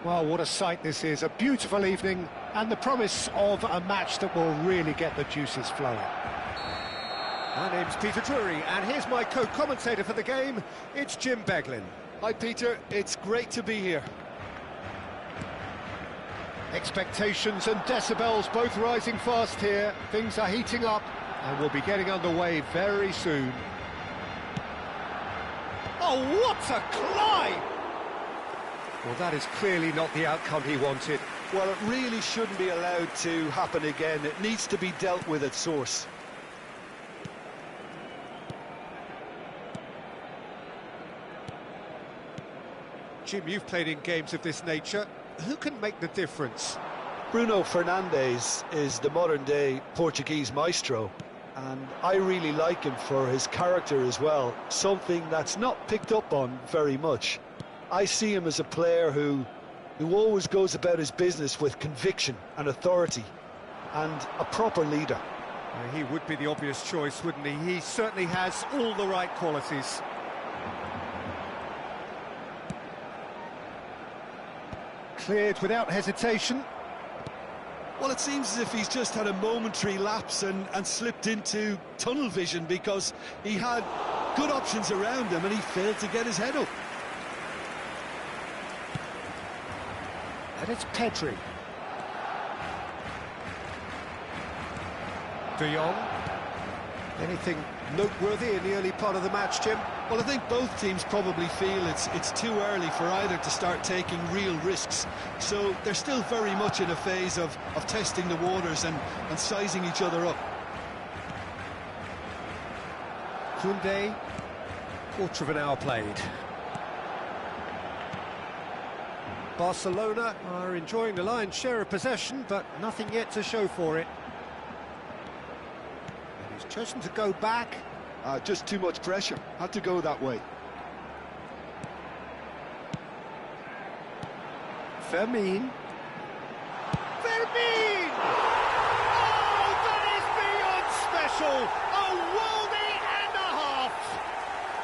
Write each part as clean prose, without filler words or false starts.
Well, what a sight this is. A beautiful evening and the promise of a match that will really get the juices flowing. My name's Peter Drury, and here's my co-commentator for the game. It's Jim Beglin. Hi, Peter. It's great to be here. Expectations and decibels both rising fast here. Things are heating up, and we'll be getting underway very soon. Oh, what a climb! Well, that is clearly not the outcome he wanted. Well, it really shouldn't be allowed to happen again. It needs to be dealt with at source. Jim, you've played in games of this nature. Who can make the difference? Bruno Fernandes is the modern-day Portuguese maestro, and I really like him for his character as well, something that's not picked up on very much. I see him as a player who always goes about his business with conviction and authority, and a proper leader. He would be the obvious choice, wouldn't he? He certainly has all the right qualities. Cleared without hesitation. Well, it seems as if he's just had a momentary lapse and slipped into tunnel vision, because he had good options around him and he failed to get his head up. And it's Pedri. De Jong. Anything noteworthy in the early part of the match, Jim? Well, I think both teams probably feel it's too early for either to start taking real risks. So they're still very much in a phase of testing the waters and sizing each other up. Koundé, quarter of an hour played. Barcelona are enjoying the lion's share of possession, but nothing yet to show for it. And he's chosen to go back. Just too much pressure. Had to go that way. Fermin. Fermin! Oh, that is beyond special! A worldie and a half!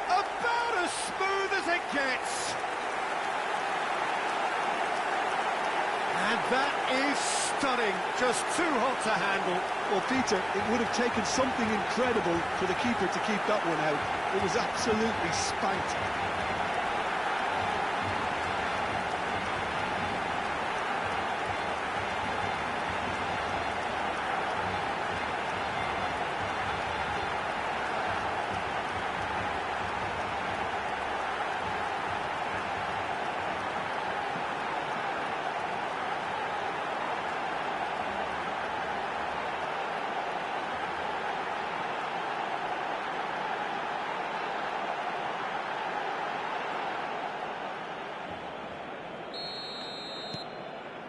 About as smooth as it gets! And that is stunning, just too hot to handle. Well, Peter, it would have taken something incredible for the keeper to keep that one out. It was absolutely spanked.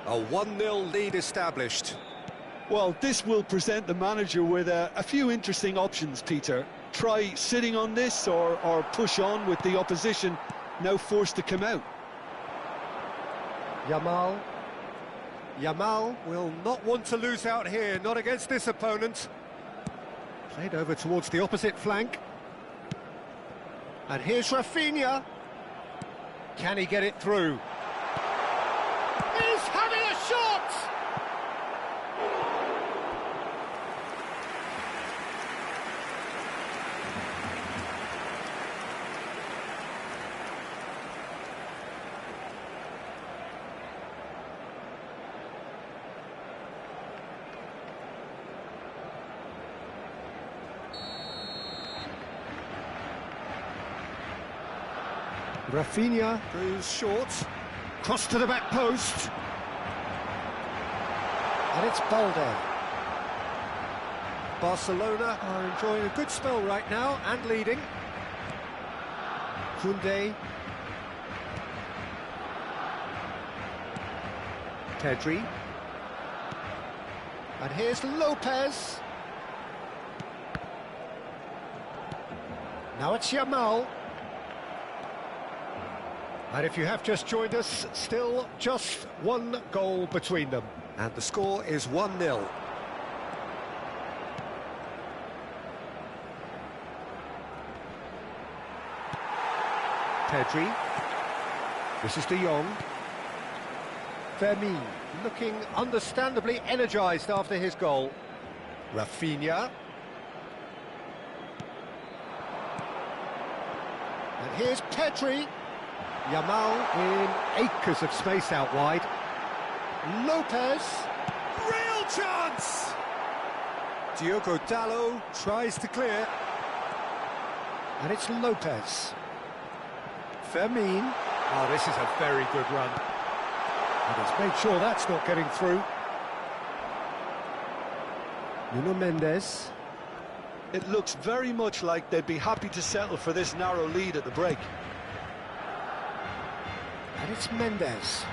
A 1-0 lead established. Well, this will present the manager with a few interesting options, Peter. Try sitting on this or push on with the opposition now forced to come out. Yamal. Yamal will not want to lose out here, not against this opponent. Played over towards the opposite flank. And here's Rafinha. Can he get it through? He's having a shot! Rafinha goes short. Cross to the back post. And it's Balde. Barcelona are enjoying a good spell right now and leading. Koundé. Pedri. And here's Lopez. Now it's Yamal. And if you have just joined us, still just one goal between them. And the score is 1-0. Pedri. This is De Jong. Fermin, looking understandably energised after his goal. Rafinha. And here's Pedri. Yamal in acres of space out wide. Lopez. Real chance! Diogo Dalot tries to clear. And it's Lopez. Fermin. Oh, this is a very good run. And he's made sure that's not getting through. Nuno Mendes. It looks very much like they'd be happy to settle for this narrow lead at the break. And it's Mendes.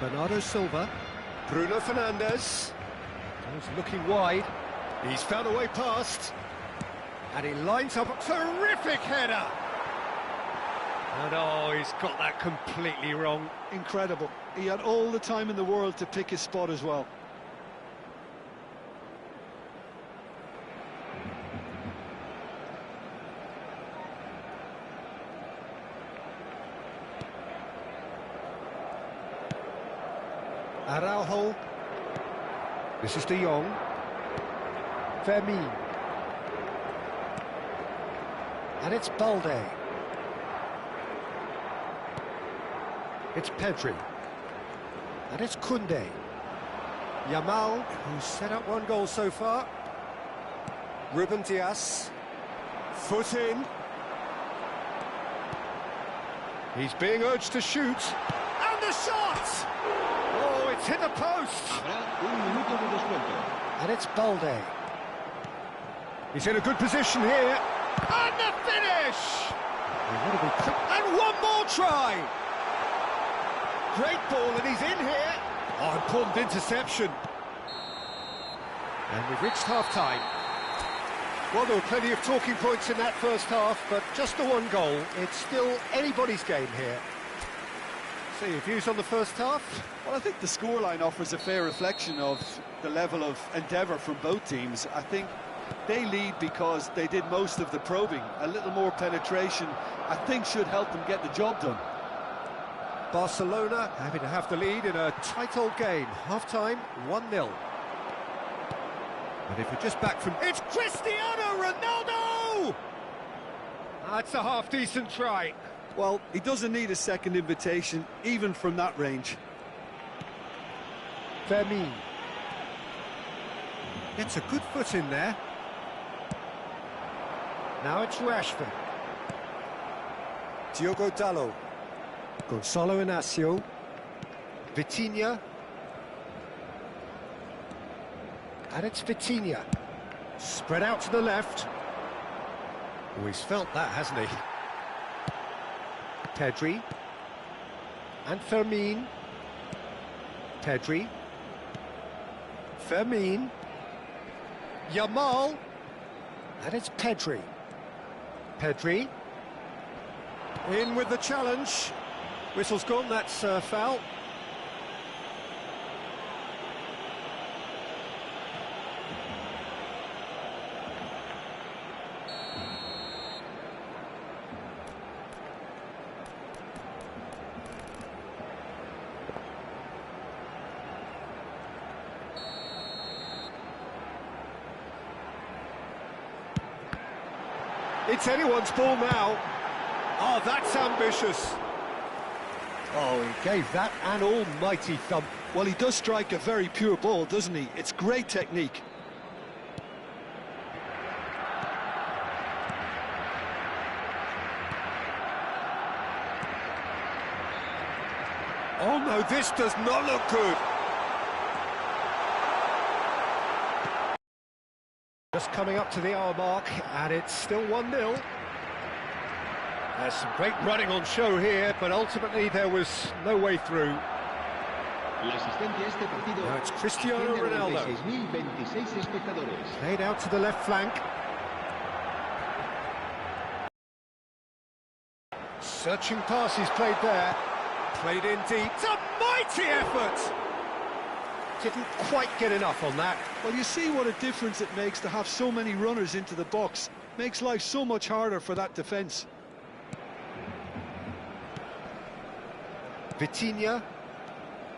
Bernardo Silva. Bruno Fernandes. He's looking wide. He's found a way past. And he lines up a terrific header. And oh, he's got that completely wrong. Incredible. He had all the time in the world to pick his spot as well. Araujo. This is De Jong. Fermin. And it's Balde. It's Pedri. And it's Koundé. Yamal, who's set up one goal so far. Ruben Dias. Foot in. He's being urged to shoot. And the shot! Oh, it's hit the post! And it's Balde. He's in a good position here. And the finish! And one more try! Great ball, and he's in here. Oh, important interception. And we've reached half-time. Well, there were plenty of talking points in that first half, but just the one goal. It's still anybody's game here. So, your views on the first half? Well, I think the scoreline offers a fair reflection of the level of endeavour from both teams. I think they lead because they did most of the probing. A little more penetration, I think, should help them get the job done. Barcelona happy to have the lead in a tight old game. Half-time, 1-0. And if you're just back from... It's Cristiano Ronaldo! That's a half-decent try. Well, he doesn't need a second invitation, even from that range. Fermin. Gets a good foot in there. Now it's Rashford. Diogo Dalot. Gonzalo Inacio. Vitinha. And it's Vitinha. Spread out to the left. Oh, he's felt that, hasn't he? Pedri. And Fermin. Pedri. Fermin. Yamal. And it's Pedri. Pedri. In with the challenge. Whistle's gone, that's foul. It's anyone's ball now. Oh, that's ambitious. Oh, he gave that an almighty thump. Well, he does strike a very pure ball, doesn't he? It's great technique. Oh no, this does not look good. Just coming up to the hour mark, and it's still 1-0. There's some great running on show here, but ultimately there was no way through. Now it's Cristiano Ronaldo. Played out to the left flank. Searching pass he's played there. Played in deep. It's a mighty effort! Didn't quite get enough on that. Well, you see what a difference it makes to have so many runners into the box. Makes life so much harder for that defence. Vitinha.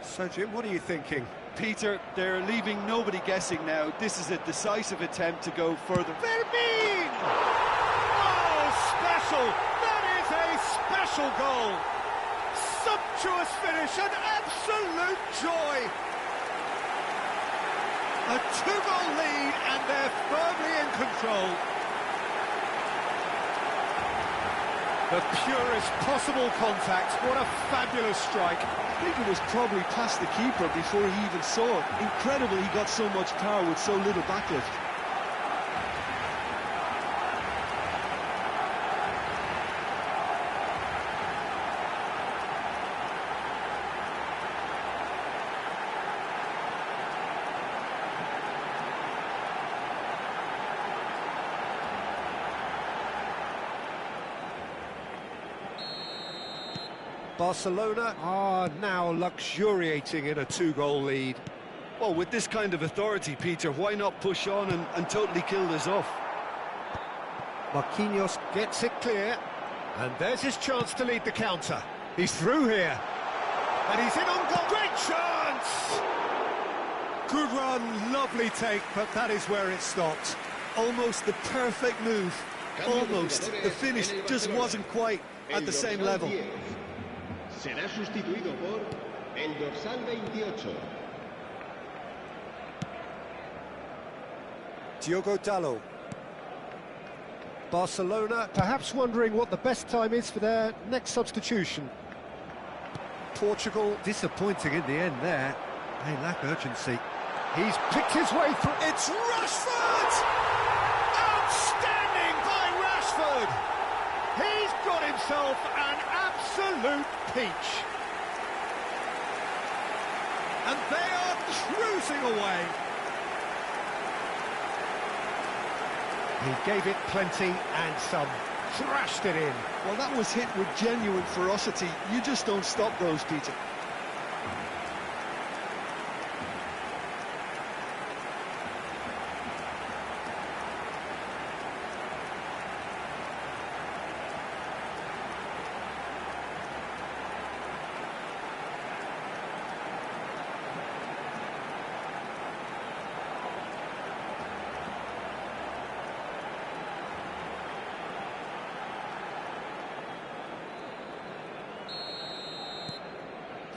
So, Jim, what are you thinking? Peter, they're leaving nobody guessing now. This is a decisive attempt to go further. Fermin! Oh, special! That is a special goal! Sumptuous finish, an absolute joy! A two-goal lead, and they're firmly in control. The purest possible contact. What a fabulous strike. I think it was probably past the keeper before he even saw it. Incredible he got so much power with so little backlift. Barcelona are now luxuriating in a two-goal lead. Well, with this kind of authority, Peter, why not push on and totally kill this off? Marquinhos gets it clear, and there's his chance to lead the counter. He's through here, and he's in on goal. Great chance! Good run, lovely take, but that is where it stopped. Almost the perfect move. Almost. The finish just wasn't quite at the same level. Será sustituido por el dorsal 28. Diogo Dalot. Barcelona perhaps wondering what the best time is for their next substitution. Portugal disappointing in the end there. They lack urgency. He's picked his way through. It's Rashford! Outstanding by Rashford! He's got himself an absolute peach. And they are cruising away. He gave it plenty and some. Thrashed it in. Well, that was hit with genuine ferocity. You just don't stop those, Peter.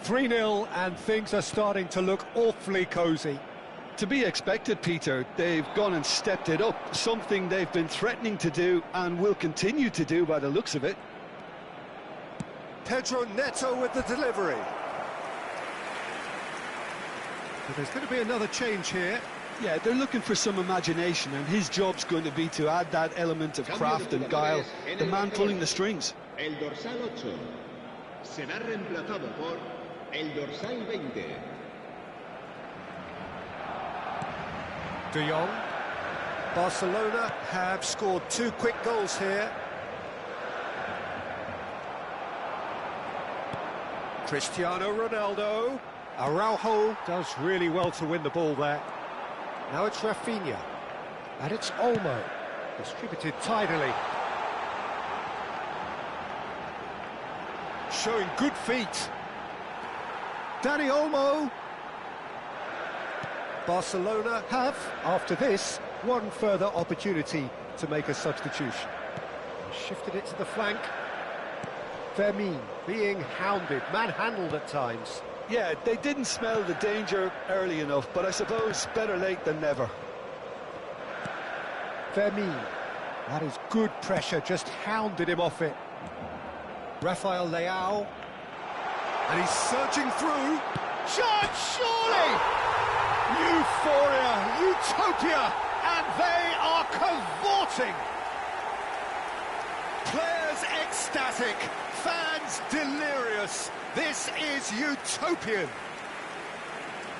"3-0 and things are starting to look awfully cosy. To be expected, Peter. They've gone and stepped it up, something they've been threatening to do and will continue to do by the looks of it. Pedro Neto with the delivery. But there's going to be another change here. Yeah, they're looking for some imagination, and his job's going to be to add that element of craft and guile, the man pulling the strings. El dorsal 8 será reemplazado por el dorsal 20. De Jong. Barcelona have scored 2 quick goals here. Cristiano Ronaldo. Araujo does really well to win the ball there. Now it's Rafinha. And it's Olmo. Distributed tidily. Showing good feet. Dani Olmo. Barcelona have, after this, one further opportunity to make a substitution. Shifted it to the flank. Fermin being hounded, manhandled at times. Yeah, they didn't smell the danger early enough, but I suppose better late than never. Fermin, that is good pressure, just hounded him off it. Rafael Leao, and he's surging through. Chance, surely! Euphoria, utopia, and they are cavorting. Players ecstatic, fans delirious. This is utopian.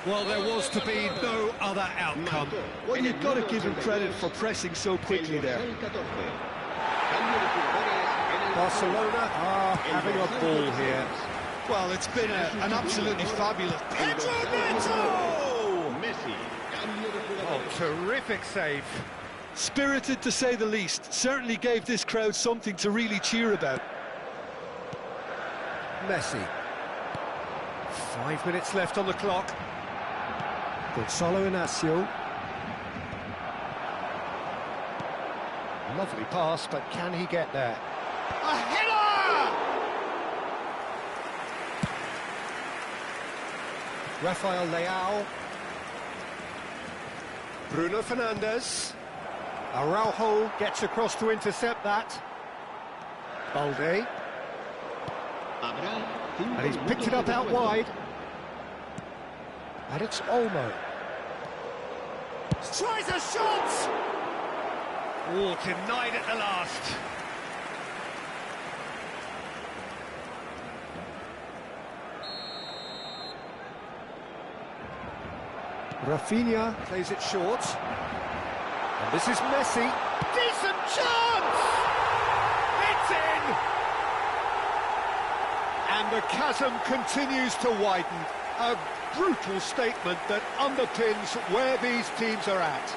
Well, there was to be no other outcome. Well, you've got to give him credit for pressing so quickly there. Barcelona are having a ball here. Well, it's been an absolutely fabulous... Pedro Neto! Terrific save. Spirited to say the least. Certainly gave this crowd something to really cheer about. Messi. 5 minutes left on the clock. Gonzalo Inacio. Lovely pass, but can he get there? A header! Rafael Leao. Bruno Fernandes. Araujo gets across to intercept that. Balde. And he's picked it up out wide. And it's Olmo. Tries a shot! Oh, denied at the last. Rafinha plays it short. And this is Messi. Decent chance! It's in! And the chasm continues to widen. A brutal statement that underpins where these teams are at.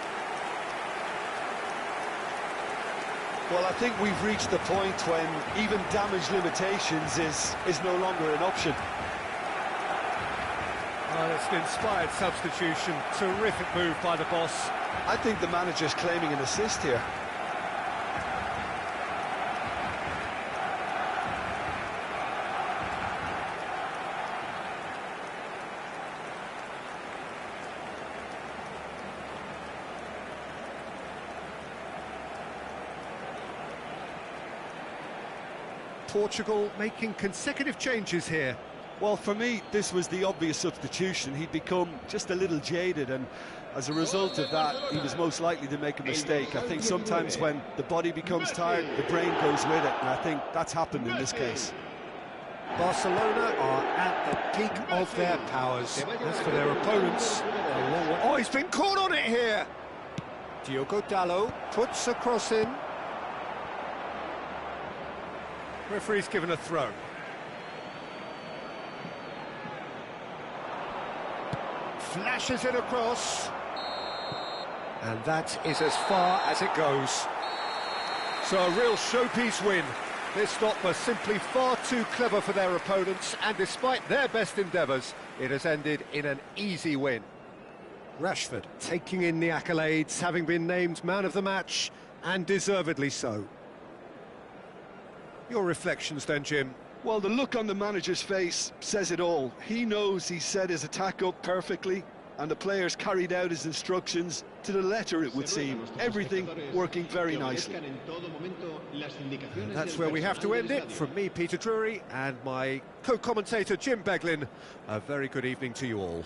Well, I think we've reached the point when even damage limitations is no longer an option. Oh, it's an inspired substitution. Terrific move by the boss. I think the manager's claiming an assist here. Portugal making consecutive changes here. Well, for me, this was the obvious substitution. He'd become just a little jaded, and as a result of that, he was most likely to make a mistake. I think sometimes when the body becomes tired, the brain goes with it, and I think that's happened in this case. Barcelona are at the peak of their powers. As for their opponents, a long way. Oh, he's been caught on it here! Diogo Dalot puts a cross in. Referee's given a throw. Flashes it across. And that is as far as it goes. So a real showpiece win. This stop was simply far too clever for their opponents, and despite their best endeavours, it has ended in an easy win. Rashford taking in the accolades, having been named man of the match, and deservedly so. Your reflections then, Jim? Well, the look on the manager's face says it all. He knows he set his attack up perfectly, and the players carried out his instructions to the letter, it would seem. Everything working very nicely. And that's where we have to end it. From me, Peter Drury, and my co-commentator, Jim Beglin, a very good evening to you all.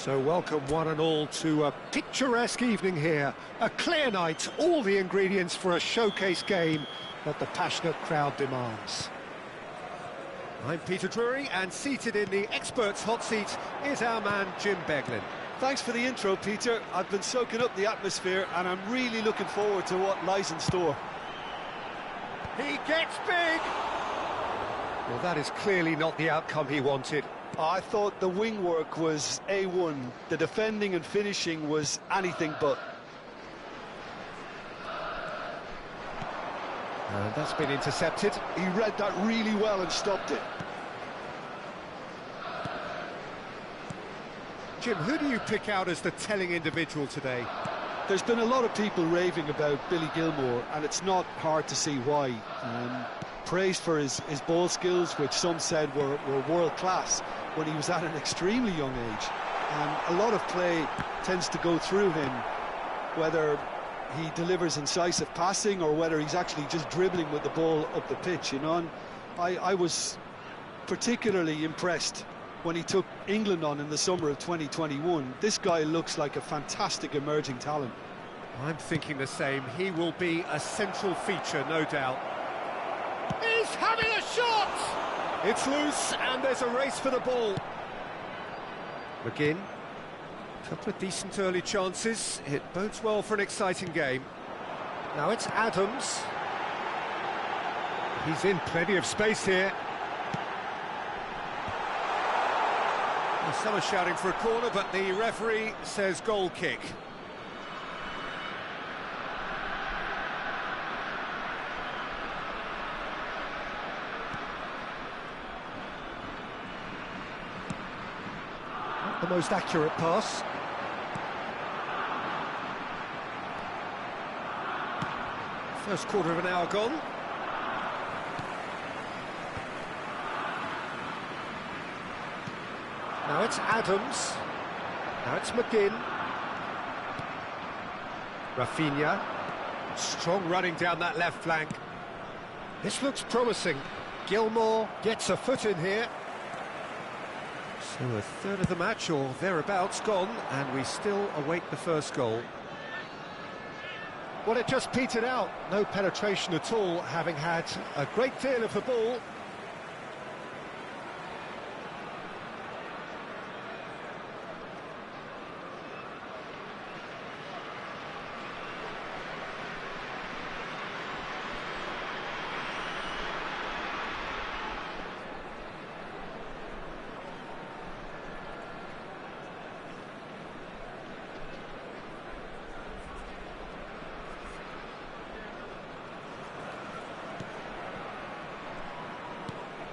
So welcome one and all to a picturesque evening here. A clear night, all the ingredients for a showcase game that the passionate crowd demands. I'm Peter Drury, and seated in the experts' hot seat is our man Jim Beglin. Thanks for the intro, Peter. I've been soaking up the atmosphere and I'm really looking forward to what lies in store. He gets big! Well, that is clearly not the outcome he wanted. I thought the wing work was A1. The defending and finishing was anything but. And that's been intercepted. He read that really well and stopped it. Jim, who do you pick out as the telling individual today? There's been a lot of people raving about Billy Gilmour, and it's not hard to see why. Praised for his ball skills, which some said were world-class when he was at an extremely young age. And a lot of play tends to go through him, whether he delivers incisive passing or whether he's actually just dribbling with the ball up the pitch, you know. And I was particularly impressed when he took England on in the summer of 2021. This guy looks like a fantastic emerging talent. I'm thinking the same. He will be a central feature, no doubt. He's having a shot! It's loose, and there's a race for the ball. McGinn. Couple of decent early chances. It bodes well for an exciting game. Now it's Adams. He's in plenty of space here. Well, some are shouting for a corner, but the referee says goal kick. Not the most accurate pass. First quarter of an hour gone. Now it's Adams. Now it's McGinn. Rafinha. Strong running down that left flank. This looks promising. Gilmour gets a foot in here. So a third of the match, or thereabouts, gone, and we still await the first goal. Well, it just petered out. No penetration at all, having had a great deal of the ball.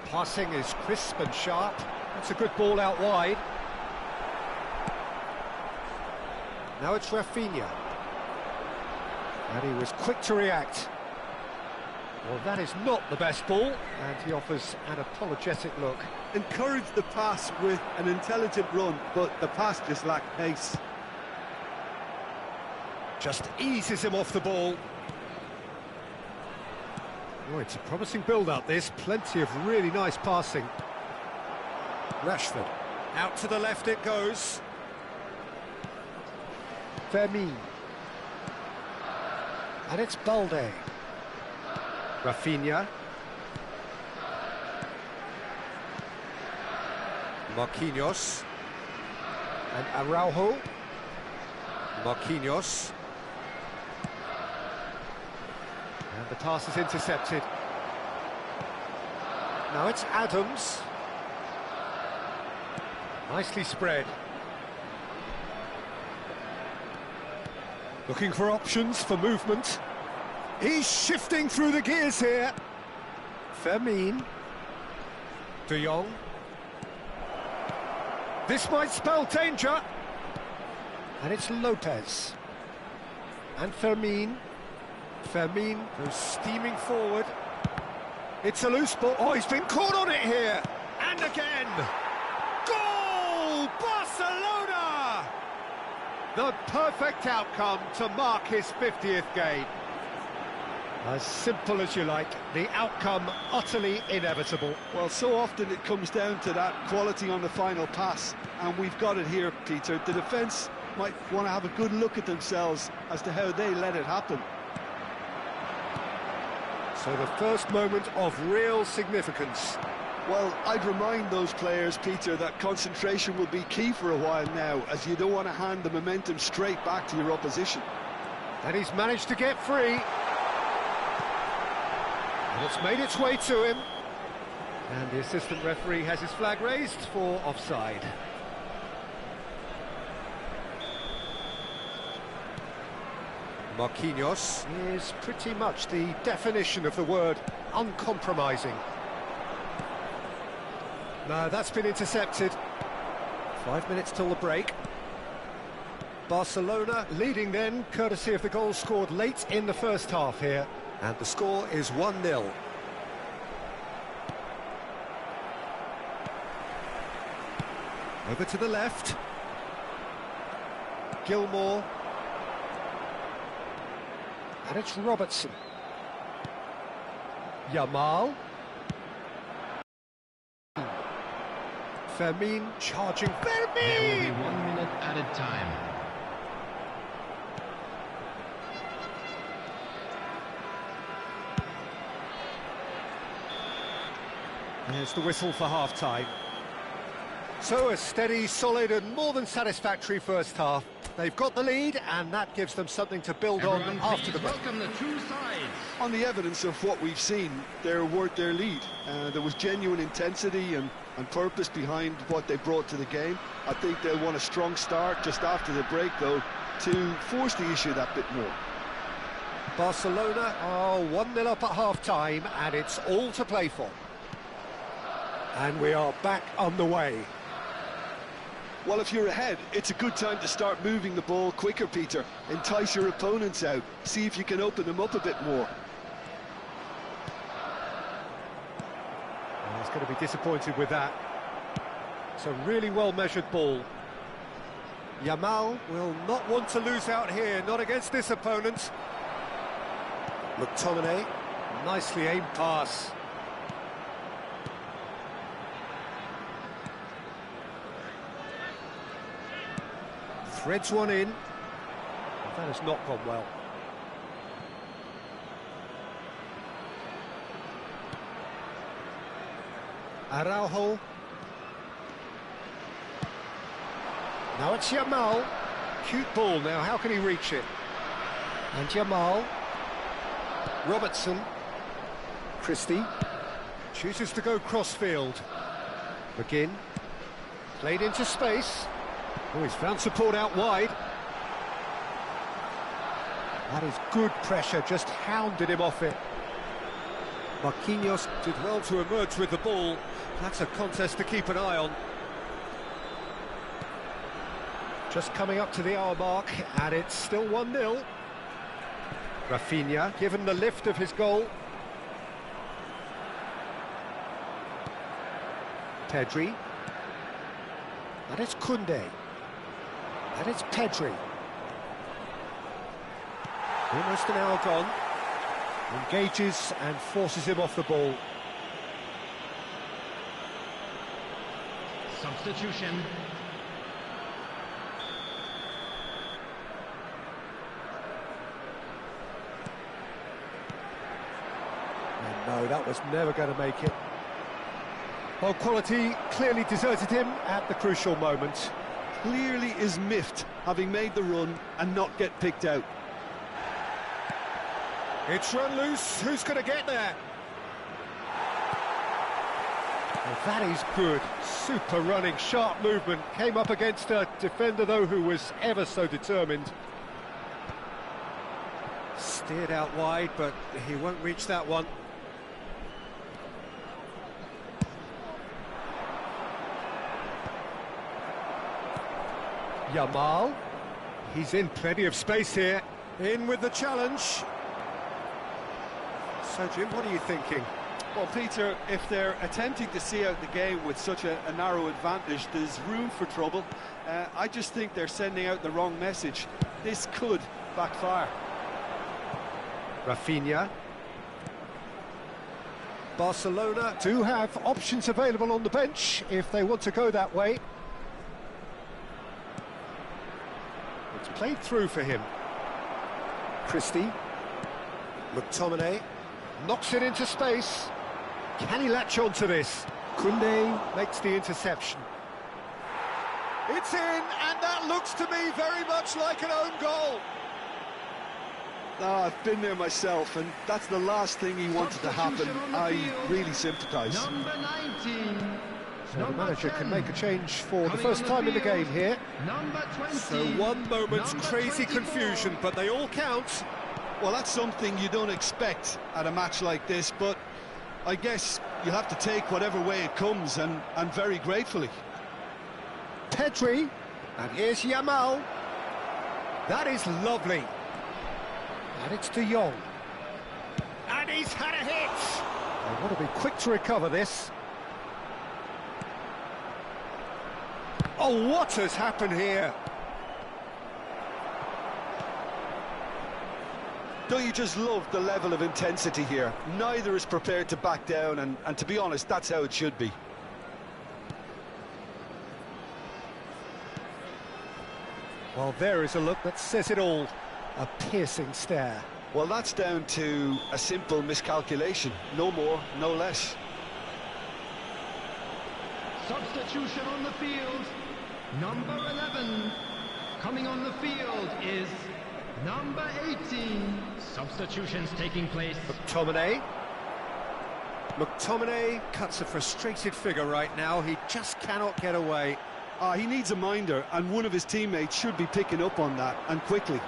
Passing is crisp and sharp. That's a good ball out wide. Now it's Rafinha. And he was quick to react. Well, that is not the best ball, and he offers an apologetic look. Encouraged the pass with an intelligent run, but the pass just lacked pace. Just eases him off the ball. Oh, it's a promising build-up, this. Plenty of really nice passing. Rashford. Out to the left it goes. Fermin. And it's Balde. Rafinha. Marquinhos. And Araujo. Marquinhos. And the pass is intercepted. Now it's Adams. Nicely spread. Looking for options for movement. He's shifting through the gears here. Fermin. De Jong. This might spell danger. And it's Lopez. And Fermin. Fermin goes steaming forward. It's a loose ball. Oh, he's been caught on it here. And again. Goal! Barcelona! The perfect outcome to mark his 50th game. As simple as you like, the outcome utterly inevitable. Well, so often it comes down to that quality on the final pass, and we've got it here, Peter. The defence might want to have a good look at themselves as to how they let it happen. So the first moment of real significance. Well, I'd remind those players, Peter, that concentration will be key for a while now, as you don't want to hand the momentum straight back to your opposition. And he's managed to get free. And it's made its way to him. And the assistant referee has his flag raised for offside. Marquinhos is pretty much the definition of the word uncompromising. No, that's been intercepted. 5 minutes till the break. Barcelona leading then, courtesy of the goal scored late in the first half here. And the score is 1-0. Over to the left. Gilmour. And it's Robertson. Yamal. Fermin charging. Fermin! There will be 1 minute added time. There's the whistle for half-time. So a steady, solid and more than satisfactory first half. They've got the lead and that gives them something to build on after the break. Welcome the two sides. On the evidence of what we've seen, they're worth their lead. There was genuine intensity and purpose behind what they brought to the game. I think they'll want a strong start just after the break, though, to force the issue that bit more. Barcelona are 1-0 up at half-time and it's all to play for. And we are back on the way. Well, if you're ahead, it's a good time to start moving the ball quicker, Peter. Entice your opponents out. See if you can open them up a bit more. He's going to be disappointed with that. It's a really well-measured ball. Yamal will not want to lose out here, not against this opponent. McTominay, nicely aimed pass. Threads one in. That has not gone well. Araujo. Now it's Yamal. Cute ball now, how can he reach it? And Yamal. Robertson. Christie. Chooses to go cross-field. McGinn. Played into space. Oh, he's found support out wide. That is good pressure, just hounded him off it. Marquinhos did well to emerge with the ball. That's a contest to keep an eye on. Just coming up to the hour mark, and it's still 1-0. Rafinha, given the lift of his goal. Pedri. And it's Koundé. And it's Pedri. Almost an hour gone. Engages and forces him off the ball. Substitution. And no, that was never going to make it. Well, quality clearly deserted him at the crucial moment. Clearly is miffed, having made the run and not get picked out. It's run loose, who's going to get there? Well, that is good, super running, sharp movement. Came up against a defender, though, who was ever so determined. Steered out wide, but he won't reach that one. Yamal, he's in plenty of space here, in with the challenge. So Jim, what are you thinking? Well, Peter, if they're attempting to see out the game with such a narrow advantage, there's room for trouble. I just think they're sending out the wrong message. This could backfire. Rafinha, Barcelona do have options available on the bench if they want to go that way. It's played through for him. Christie. McTominay knocks it into space. Can he latch on to this? Koundé makes the interception. It's in, and that looks to me very much like an own goal. I've been there myself, and that's the last thing he wanted to happen. I really sympathise. Number 19. So the manager can make a change for the first time in the game here. Number 20. So one moment's Number crazy 24. confusion, but they all count. Well, that's something you don't expect at a match like this, but I guess you have to take whatever way it comes, and very gratefully. Pedri, and here's Yamal. That is lovely. And it's De Jong. And he's had a hit. They want to be quick to recover this. Oh, what has happened here? Don't you just love the level of intensity here? Neither is prepared to back down, and to be honest, that's how it should be. Well, there is a look that says it all. A piercing stare. Well, that's down to a simple miscalculation. No more, no less. Substitution on the field. Number 11. Coming on the field is number 18. Substitutions taking place. McTominay cuts a frustrated figure right now. He just cannot get away. He needs a minder, and one of his teammates should be picking up on that, and quickly.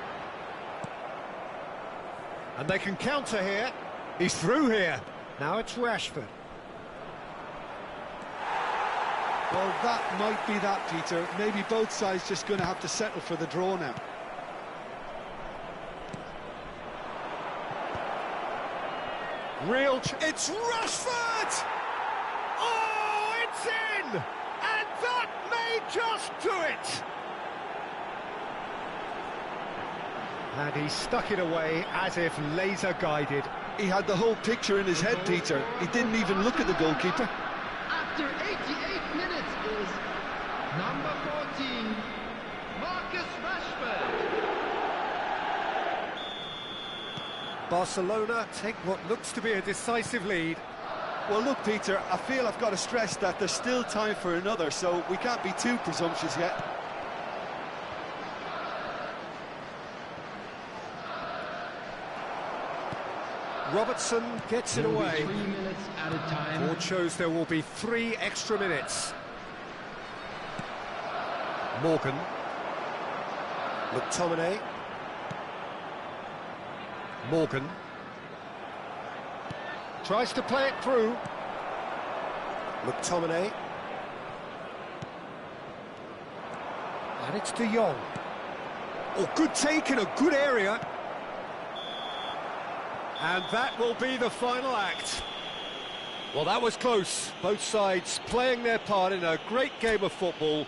And they can counter here. He's through here. Now it's Rashford. Well, that might be that, Peter. Maybe both sides just going to have to settle for the draw now. It's Rashford! Oh, it's in! And that may just do it! And he stuck it away as if laser-guided. He had the whole picture in his head, Peter. He didn't even look at the goalkeeper. After 88 minutes is number 14, Marcus Rashford. Barcelona take what looks to be a decisive lead. Well, look, Peter, I feel I've got to stress that there's still time for another, so we can't be too presumptuous yet. Robertson gets it There will be away. 3 minutes at a time. Board shows there will be 3 extra minutes. Morgan. McTominay. Morgan. Tries to play it through. McTominay. And it's De Jong. Oh, good take in a good area. And that will be the final act. Well, that was close. Both sides playing their part in a great game of football.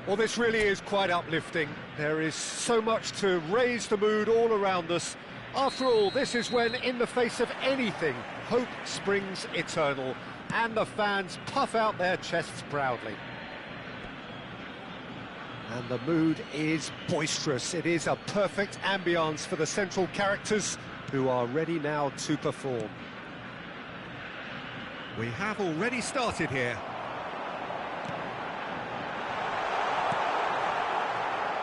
Well, this really is quite uplifting. There is so much to raise the mood all around us. After all, this is when, in the face of anything, hope springs eternal, and the fans puff out their chests proudly. And the mood is boisterous. It is a perfect ambience for the central characters, who are ready now to perform. We have already started here.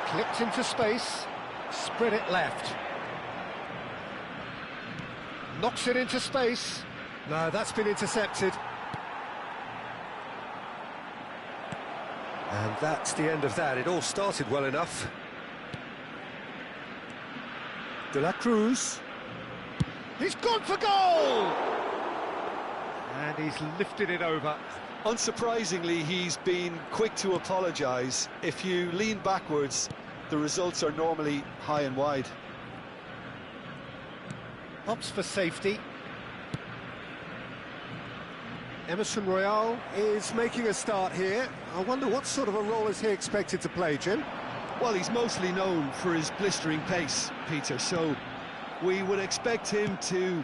Clipped into space, spread it left. Knocks it into space. No, that's been intercepted. And that's the end of that. It all started well enough. De la Cruz. He's gone for goal! And he's lifted it over. Unsurprisingly, he's been quick to apologise. If you lean backwards, the results are normally high and wide. Opts for safety. Emerson Royal is making a start here. I wonder what sort of a role is he expected to play, Jim? Well, he's mostly known for his blistering pace, Peter, so we would expect him to,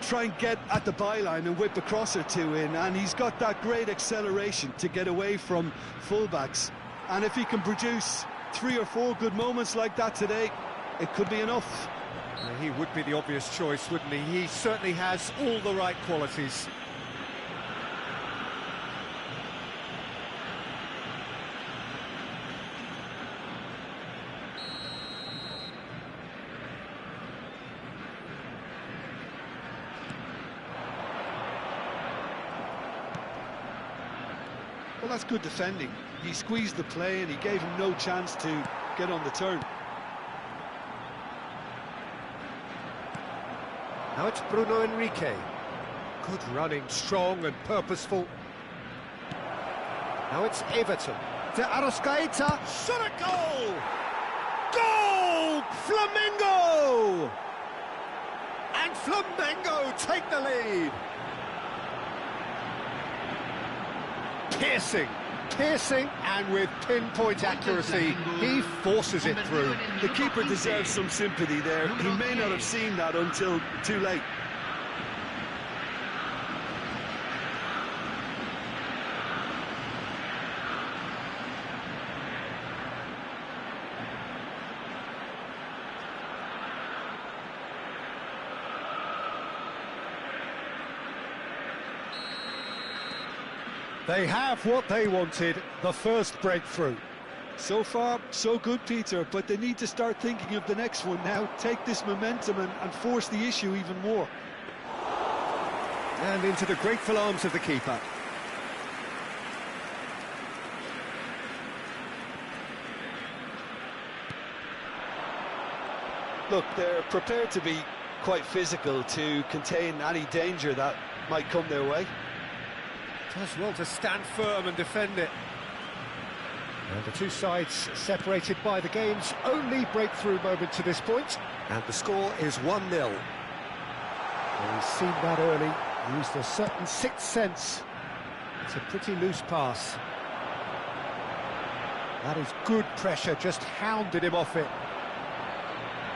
try and get at the byline and whip a cross or two in, and he's got that great acceleration to get away from fullbacks. And if he can produce 3 or 4 good moments like that today, it could be enough. Well, he would be the obvious choice, wouldn't he? He certainly has all the right qualities. Well, that's good defending. He squeezed the play and he gave him no chance to get on the turn. Now it's Bruno Henrique. Good running, strong and purposeful. Now it's Everton. De Arrascaeta. Shot at goal! Goal! Flamengo! And Flamengo take the lead. Piercing, and with pinpoint accuracy, he forces it through. The keeper deserves some sympathy there. He may not have seen that until too late. They have what they wanted, the first breakthrough. So far, so good, Peter, but they need to start thinking of the next one now. Take this momentum and force the issue even more. And into the grateful arms of the keeper. Look, they're prepared to be quite physical to contain any danger that might come their way. Does well to stand firm and defend it. And the two sides separated by the game's only breakthrough moment to this point. And the score is 1-0. Well, he's seen that early, used a certain sixth sense. It's a pretty loose pass. That is good pressure, just hounded him off it.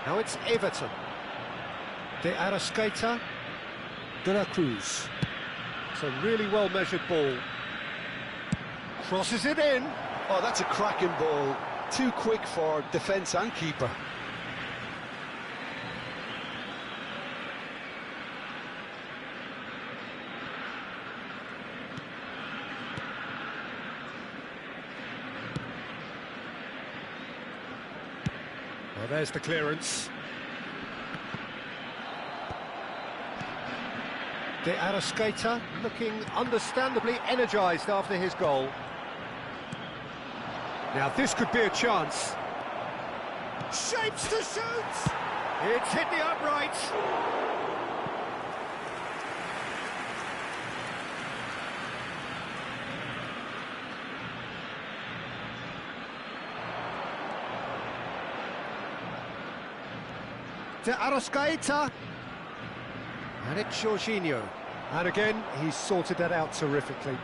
Now it's Everton. De Arrascaeta. De la Cruz. It's a really well-measured ball. Crosses it in. Oh, that's a cracking ball. Too quick for defence and keeper. Well, there's the clearance. De Arrascaeta looking understandably energised after his goal. Now this could be a chance. Shapes to shoot! It's hit the upright. De Arrascaeta. And it's Jorginho. And again, he's sorted that out terrifically.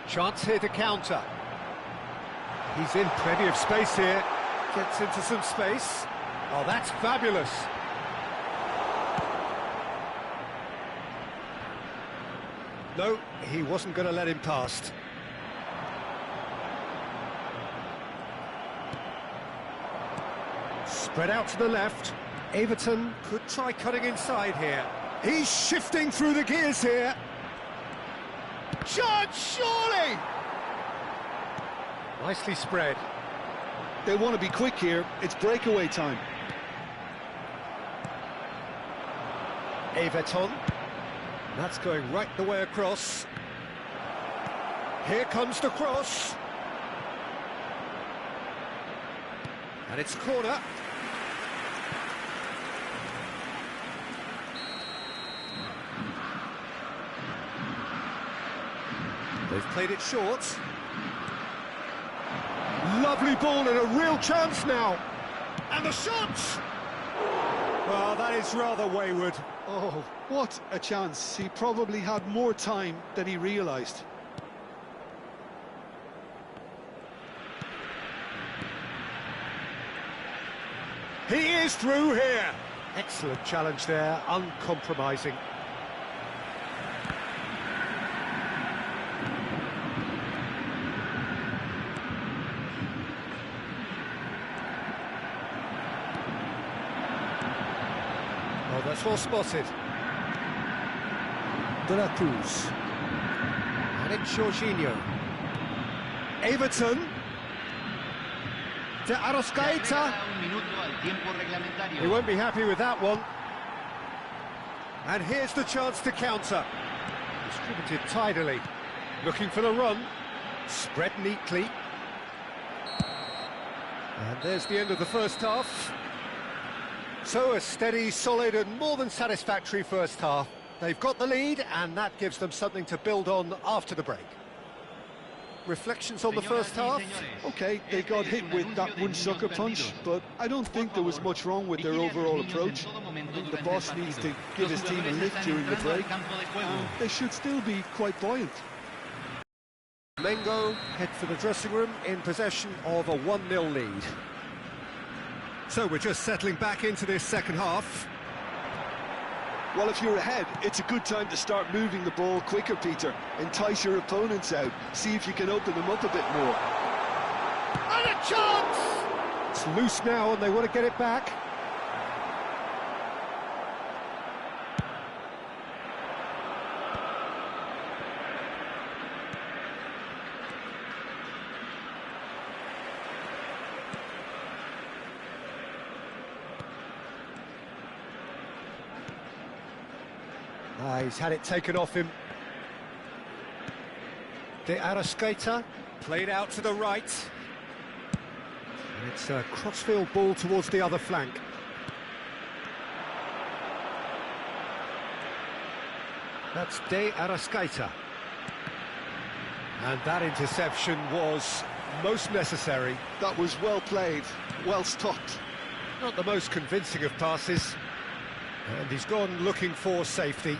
Chance here to counter. He's in plenty of space here. Gets into some space. Oh, that's fabulous. No, he wasn't going to let him past. Spread out to the left. Everton could try cutting inside here. He's shifting through the gears here. Chance, surely! Nicely spread. They want to be quick here. It's breakaway time. Everton. That's going right the way across. Here comes the cross. And it's corner. They've played it short. Lovely ball and a real chance now. And the shot! Well, that is rather wayward. Oh, what a chance. He probably had more time than he realised. He is through here. Excellent challenge there, uncompromising. Oh, that's well spotted. De La Cruz. And it's Jorginho. Everton. De Arrascaeta. He won't be happy with that one. And here's the chance to counter. Distributed tidily. Looking for the run. Spread neatly. And there's the end of the first half. So a steady, solid and more than satisfactory first half. They've got the lead and that gives them something to build on after the break. Reflections on the first half? OK, they got hit with that one sucker punch, but I don't think there was much wrong with their overall approach. I think the boss needs to give his team a lift during the break, and they should still be quite buoyant. Mengo head for the dressing room in possession of a 1-0 lead. So we're just settling back into this second half. Well, if you're ahead, it's a good time to start moving the ball quicker, Peter. Entice your opponents out. See if you can open them up a bit more. And a chance! It's loose now and they want to get it back. He's had it taken off him. De Arrascaeta played out to the right. And it's a crossfield ball towards the other flank. That's De Arrascaeta. And that interception was most necessary. That was well played, well stopped. Not the most convincing of passes. And he's gone looking for safety.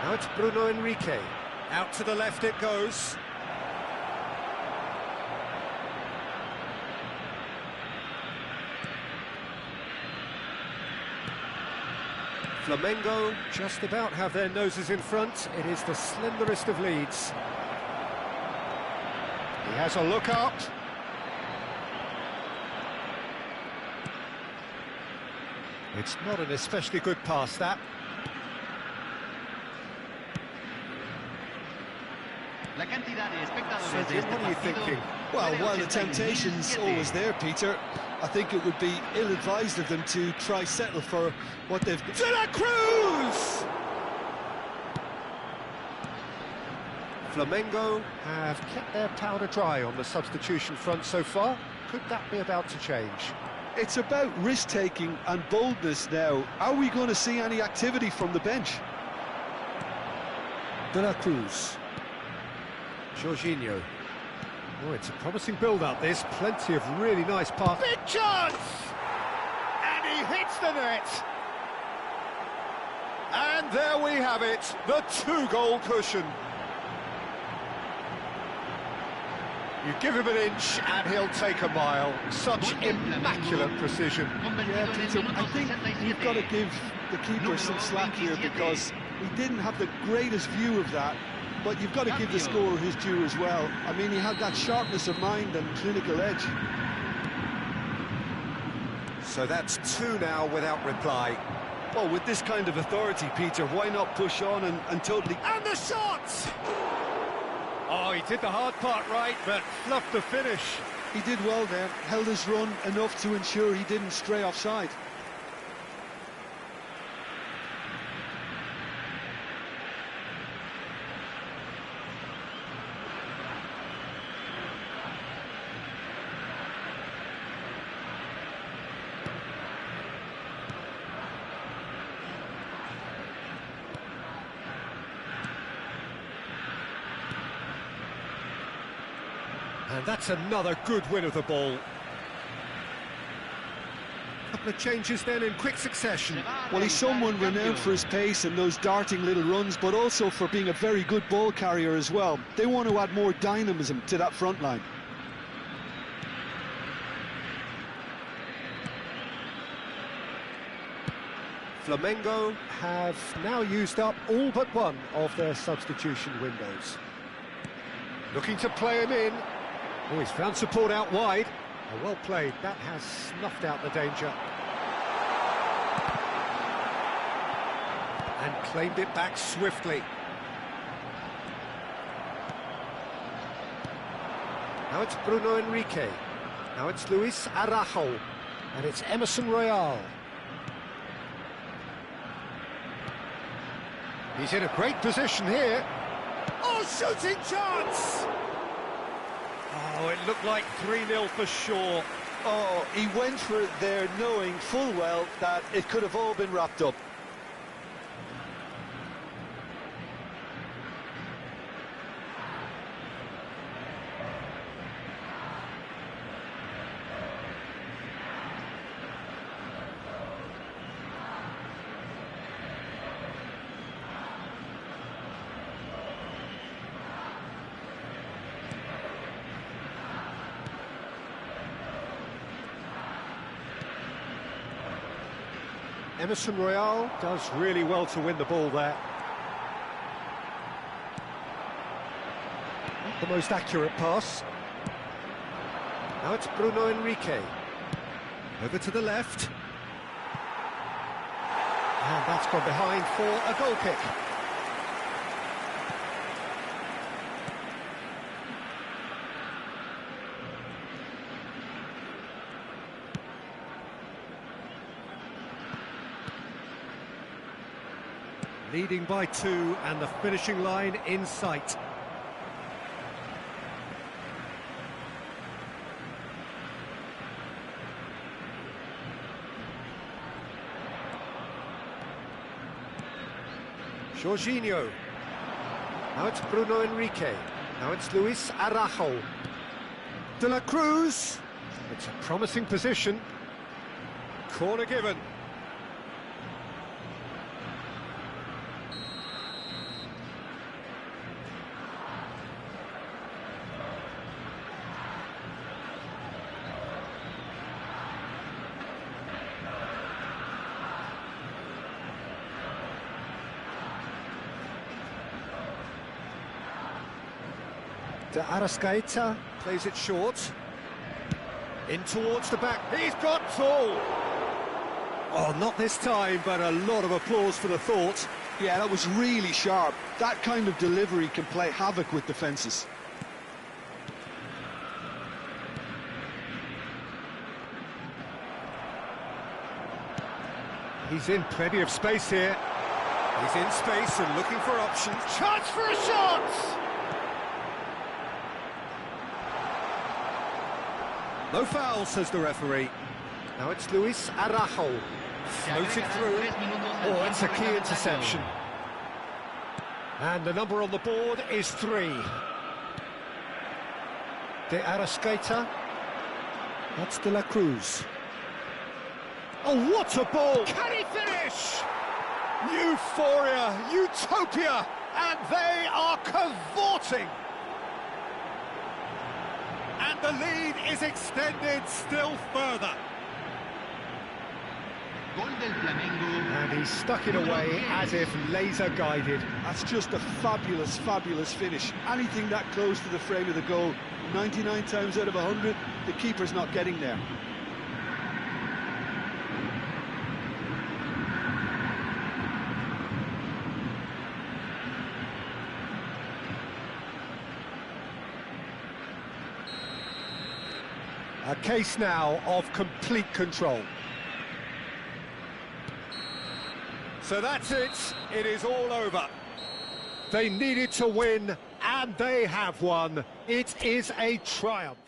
Now it's Bruno Henrique. Out to the left it goes. Flamengo just about have their noses in front. It is the slenderest of leads. He has a look up. It's not an especially good pass, that. Sergio, what are you thinking? Well, while the temptation's always there, Peter, I think it would be ill-advised of them to try settle for what they've... De La Cruz! Flamengo have kept their powder dry on the substitution front so far. Could that be about to change? It's about risk-taking and boldness now. Are we going to see any activity from the bench? De La Cruz. Jorginho. Oh, it's a promising build-up, this. Plenty of really nice passes. Big chance! And he hits the net! And And there we have it, the 2-goal cushion. You give him an inch and he'll take a mile. Such immaculate precision. Yeah, Peter, I think you've got to give the keeper some slack here because he didn't have the greatest view of that, but you've got to give the scorer his due as well. I mean, he had that sharpness of mind and clinical edge. So that's 2 now without reply. Well, with this kind of authority, Peter, why not push on and totally... And the shot! Oh, he did the hard part right, but fluffed the finish. He did well there, held his run enough to ensure he didn't stray offside. And that's another good win of the ball. Couple of changes then in quick succession. Well, he's someone renowned for his pace and those darting little runs, but also for being a very good ball carrier as well. They want to add more dynamism to that front line. Flamengo have now used up all but one of their substitution windows. Looking to play him in. Oh, he's found support out wide. Oh, well played. That has snuffed out the danger. And claimed it back swiftly. Now it's Bruno Henrique. Now it's Luis Araujo. And it's Emerson Royal. He's in a great position here. Oh, shooting chance! Oh, it looked like 3-0 for sure. Oh, he went for it there knowing full well that it could have all been wrapped up. Emerson Royal does really well to win the ball there. Not the most accurate pass. Now it's Bruno Henrique. Over to the left. And that's gone behind for a goal kick. Leading by 2 and the finishing line in sight. Jorginho. Now it's Bruno Henrique. Now it's Luis Araujo. De la Cruz. It's a promising position. Corner given. De Arrascaeta plays it short. In towards the back. He's got Tool. Oh, not this time, but a lot of applause for the thought. Yeah, that was really sharp. That kind of delivery can play havoc with defences. He's in plenty of space here. He's in space and looking for options. Chance for a shot! No foul, says the referee. Now it's Luis Araujo. Floated through. Oh, it's a key interception. And the number on the board is 3. De Arrascaeta. That's De la Cruz. Oh, what a ball! Can he finish? Euphoria, utopia, and they are cavorting. And the lead is extended still further. Gol del Flamengo. And he stuck it away as if laser-guided. That's just a fabulous, fabulous finish. Anything that close to the frame of the goal, 99 times out of 100, the keeper's not getting there. A case now of complete control. So that's it. It is all over. They needed to win, and they have won. It is a triumph.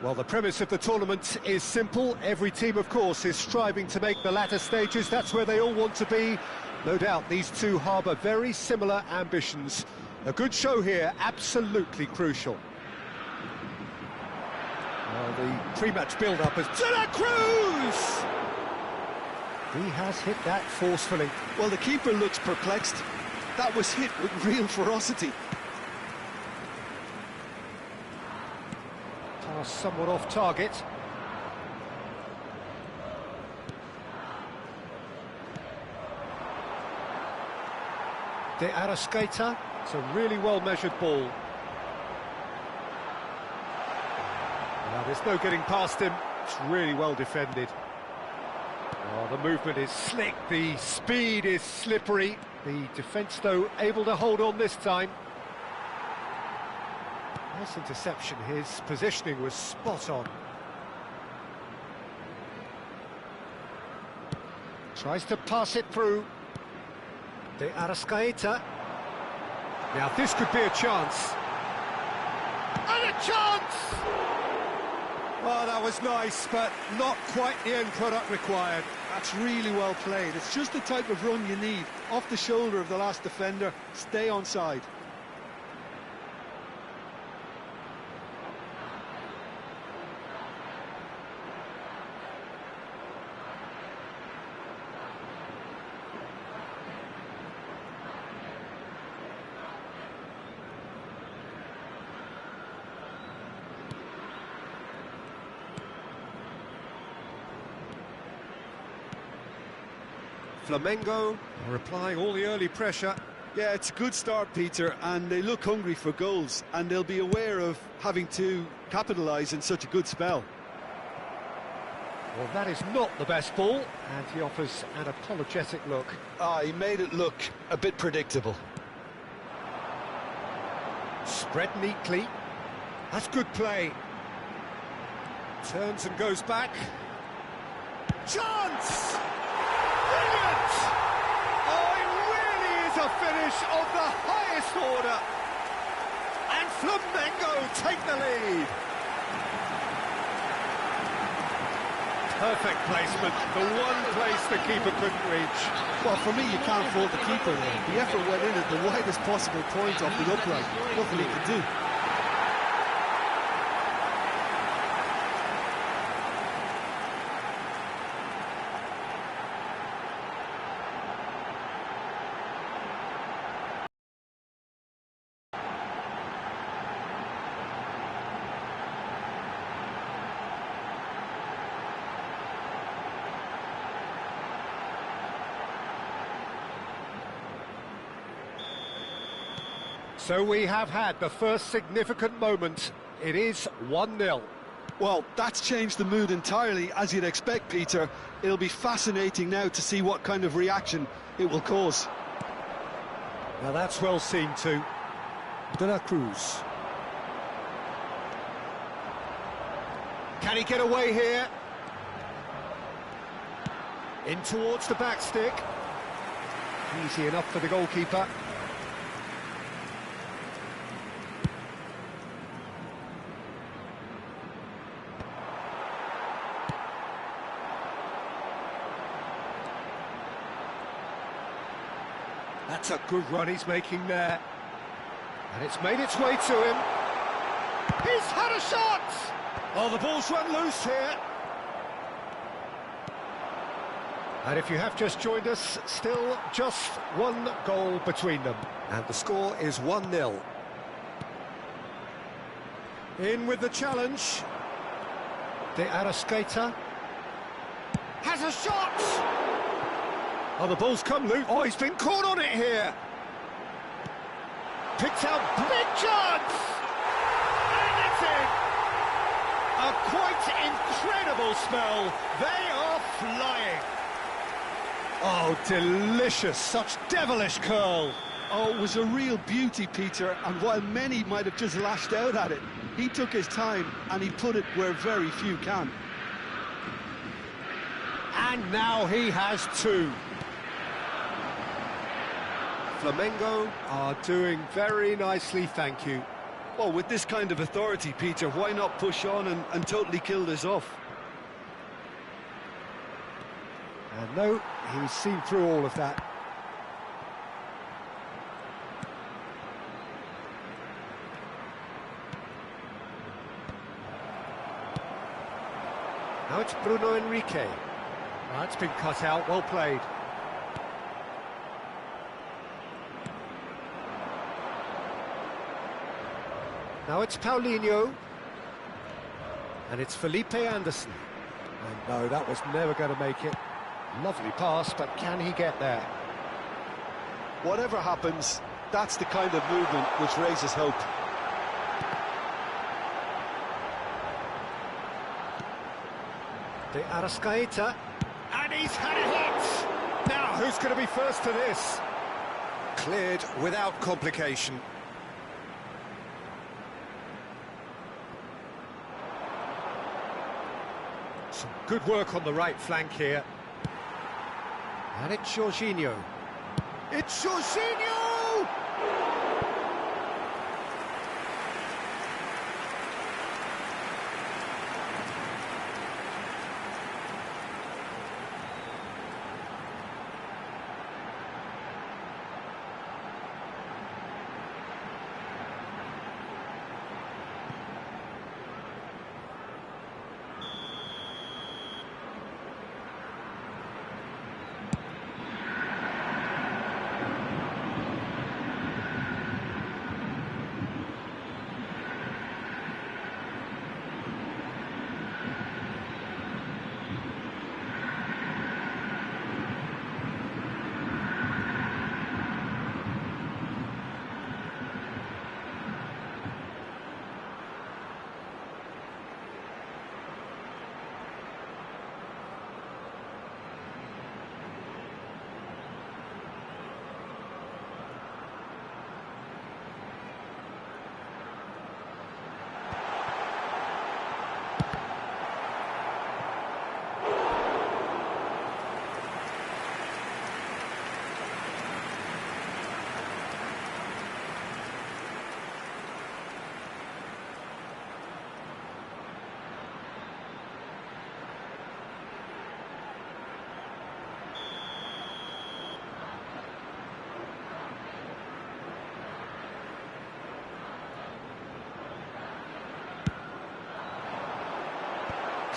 Well, the premise of the tournament is simple. Every team, of course, is striving to make the latter stages. That's where they all want to be. No doubt these two harbour very similar ambitions. A good show here, absolutely crucial. Well, the pre-match build-up is De La Cruz! He has hit that forcefully. Well, the keeper looks perplexed. That was hit with real ferocity. Somewhat off target. De Arrascaeta. It's a really well-measured ball. Now, there's no getting past him. It's really well defended. Oh, the movement is slick. The speed is slippery. The defence, though, able to hold on this time. Nice interception. His positioning was spot on. Tries to pass it through. De Arrascaeta. Now this could be a chance. And a chance! Oh, that was nice, but not quite the end product required. That's really well played. It's just the type of run you need. Off the shoulder of the last defender, stay onside. Flamengo are applying all the early pressure. Yeah, it's a good start, Peter, and they look hungry for goals, and they'll be aware of having to capitalise in such a good spell. Well, that is not the best ball, and he offers an apologetic look. He made it look a bit predictable. Spread neatly. That's good play. Turns and goes back. Chance! Brilliant! Oh, it really is a finish of the highest order. And Flamengo take the lead. Perfect placement, the one place the keeper couldn't reach. Well, for me, you can't fault the keeper there. The effort went in at the widest possible point off the upright. Nothing he could do. So we have had the first significant moment. It is 1-0. Well, that's changed the mood entirely, as you'd expect, Peter. It'll be fascinating now to see what kind of reaction it will cause. Now that's well seen too. De La Cruz. Can he get away here? In towards the back stick. Easy enough for the goalkeeper. That's a good run he's making there. And it's made its way to him. He's had a shot! Oh, the ball's run loose here. And if you have just joined us, still just one goal between them. And the score is 1-0. In with the challenge. De Arrascaeta has a shot! Oh, the ball's come loose. Oh, he's been caught on it here. Picked out, big chance! And it's in! A quite incredible spell. They are flying. Oh, delicious. Such devilish curl. Oh, it was a real beauty, Peter, and while many might have just lashed out at it, he took his time and he put it where very few can. And now he has two. Flamengo are doing very nicely, thank you. Well, with this kind of authority, Peter, why not push on and totally kill this off? And no, he's seen through all of that. Now it's Bruno Henrique. That's been cut out, well played. Now it's Paulinho. And it's Felipe Anderson. And no, that was never going to make it. Lovely pass, but can he get there? Whatever happens, that's the kind of movement which raises hope. De Arrascaeta. And he's had a hit! Now, who's going to be first to this? Cleared without complication. Some good work on the right flank here. And it's Jorginho. It's Jorginho!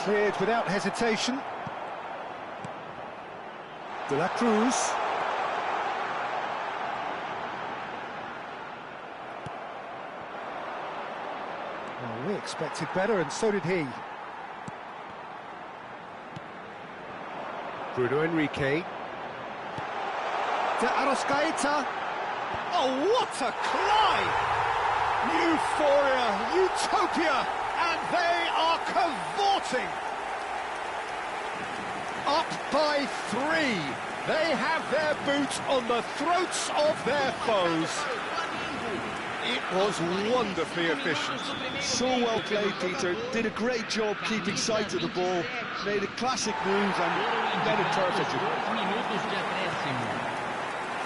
Cleared without hesitation. De la Cruz. Well, we expected better, and so did he. Bruno Henrique. De Arrascaeta. Oh, what a climb! Euphoria, utopia, and they are cavorting. Up by 3. They have their boot on the throats of their foes. It was wonderfully efficient. So well played, Peter. Did a great job keeping sight of the ball. Made a classic move and did it perfectly.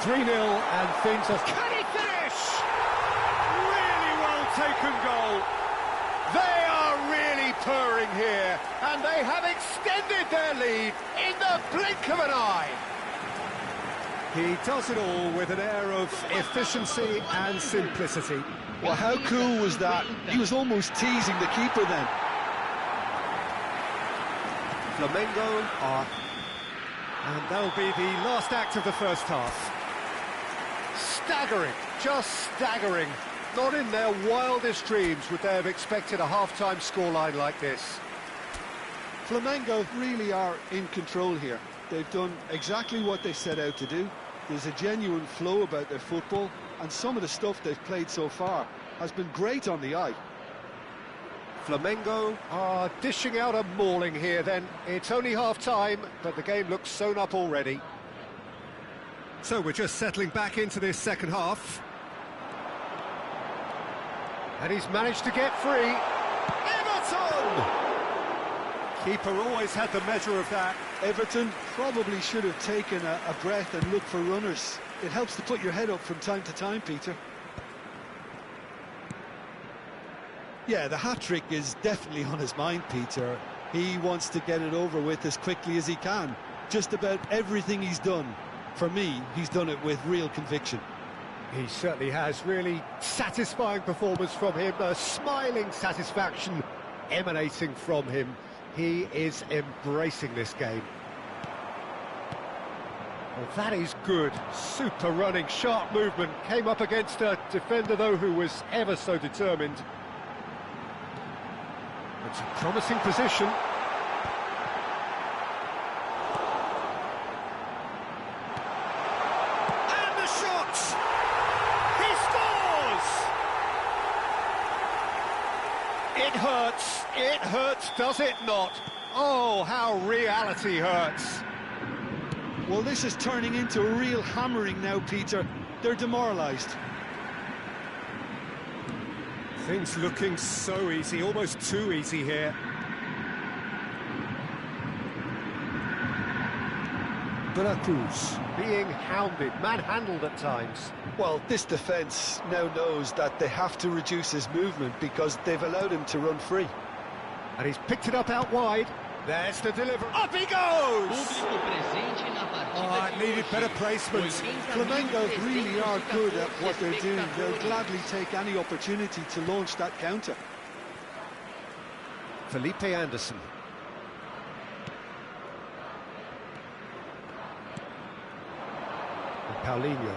3-0 and things are... Can he finish? Really well taken goal. They are really purring here, and they have extended their lead in the blink of an eye. He does it all with an air of efficiency and simplicity. Well, how cool was that? He was almost teasing the keeper then. Flamengo are... And that'll be the last act of the first half. Staggering, just staggering. Not in their wildest dreams would they have expected a half-time scoreline like this. Flamengo really are in control here. They've done exactly what they set out to do. There's a genuine flow about their football, and some of the stuff they've played so far has been great on the eye. Flamengo are dishing out a mauling here then. It's only half-time, but the game looks sewn up already. So we're just settling back into this second half. And he's managed to get free. Everton! Keeper always had the measure of that. Everton probably should have taken a breath and looked for runners. It helps to put your head up from time to time, Peter. Yeah, the hat-trick is definitely on his mind, Peter. He wants to get it over with as quickly as he can. Just about everything he's done, for me, he's done it with real conviction. He certainly has. Really satisfying performance from him. A smiling satisfaction emanating from him. He is embracing this game. Well, that is good. Super running, sharp movement. Came up against a defender, though, who was ever so determined. It's a promising position. And the shot! He scores! It hurts, does it not? Oh, how reality hurts. Well, this is turning into a real hammering now, Peter. They're demoralised. Things looking so easy, almost too easy here. De la Cruz being hounded, manhandled at times. Well, this defence now knows that they have to reduce his movement because they've allowed him to run free. And he's picked it up out wide. There's the delivery. Up he goes! Oh, it needed better placement. Flamengo really are good at what they're doing. They'll gladly take any opportunity to launch that counter. Felipe Anderson. And Paulinho.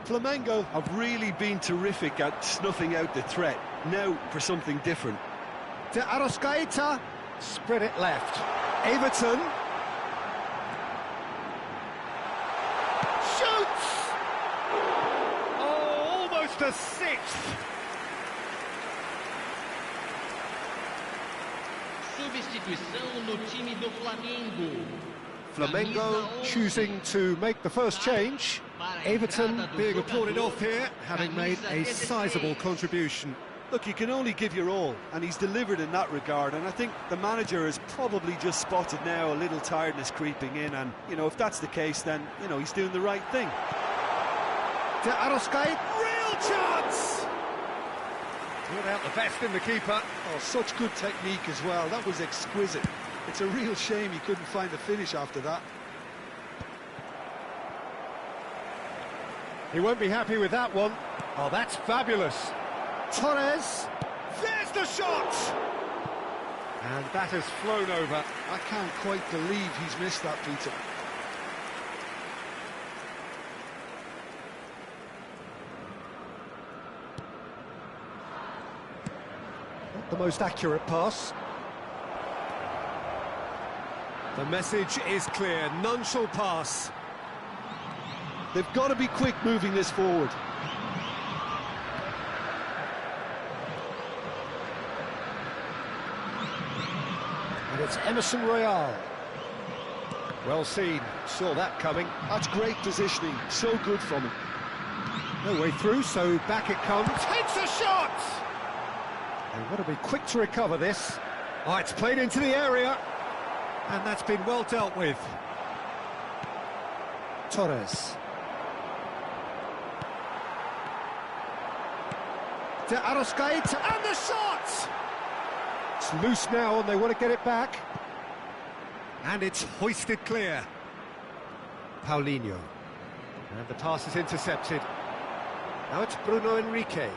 Flamengo have really been terrific at snuffing out the threat. Now for something different. De Arrascaeta. Spread it left. Everton. Shoots! Oh, almost a sixth. Substituição no time do Flamengo. Flamengo choosing to make the first change. Everton being applauded off here, having made a sizable contribution. Look, you can only give your all, and he's delivered in that regard, and I think the manager has probably just spotted now a little tiredness creeping in, and, you know, if that's the case, then, you know, he's doing the right thing. De Arrascaeta, real chance! Brought out the best in the keeper. Oh, such good technique as well. That was exquisite. It's a real shame he couldn't find a finish after that. He won't be happy with that one. Oh, that's fabulous. Torres, there's the shot! And that has flown over. I can't quite believe he's missed that, Peter. Not the most accurate pass. The message is clear, none shall pass. They've got to be quick moving this forward. And it's Emerson Royal. Well seen, saw that coming. That's great positioning, so good from him. No way through, so back it comes. Takes a shot! They've got to be quick to recover this. Oh, it's played into the area. And that's been well dealt with. Torres. To Arrascaeta, and the shot! It's loose now, and they want to get it back. And it's hoisted clear. Paulinho. And the pass is intercepted. Now it's Bruno Henrique.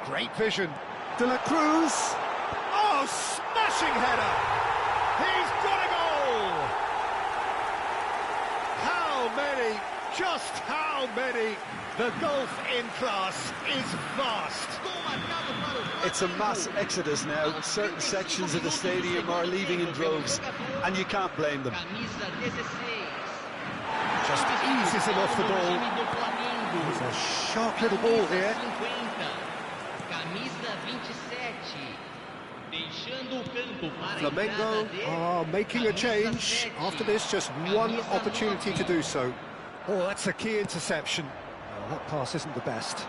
Great vision. De La Cruz. Oh, smashing header! He's got a goal! How many? Just how many? The gulf in class is vast. It's a mass exodus now. Certain sections of the stadium are leaving in droves, and you can't blame them. Just eases him off the ball. It's a sharp little ball here. Flamengo are making a change. After this, just one opportunity to do so. Oh, that's a key interception. Oh, that pass isn't the best.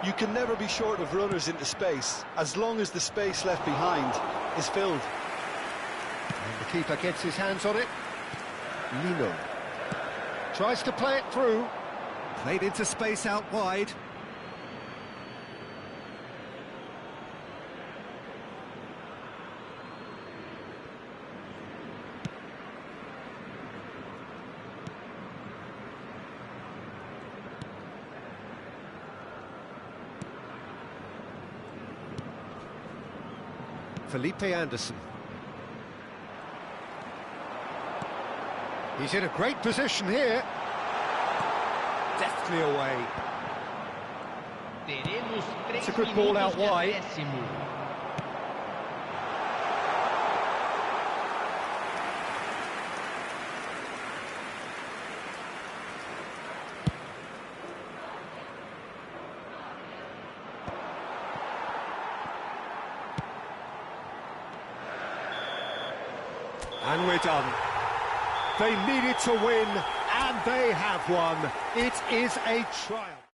You can never be short of runners into space, as long as the space left behind is filled. And the keeper gets his hands on it. Lino tries to play it through. Played into space out wide. Felipe Anderson. He's in a great position here. Deftly away. It's a good ball out wide. And we're done. They needed to win, and they have won. It is a triumph.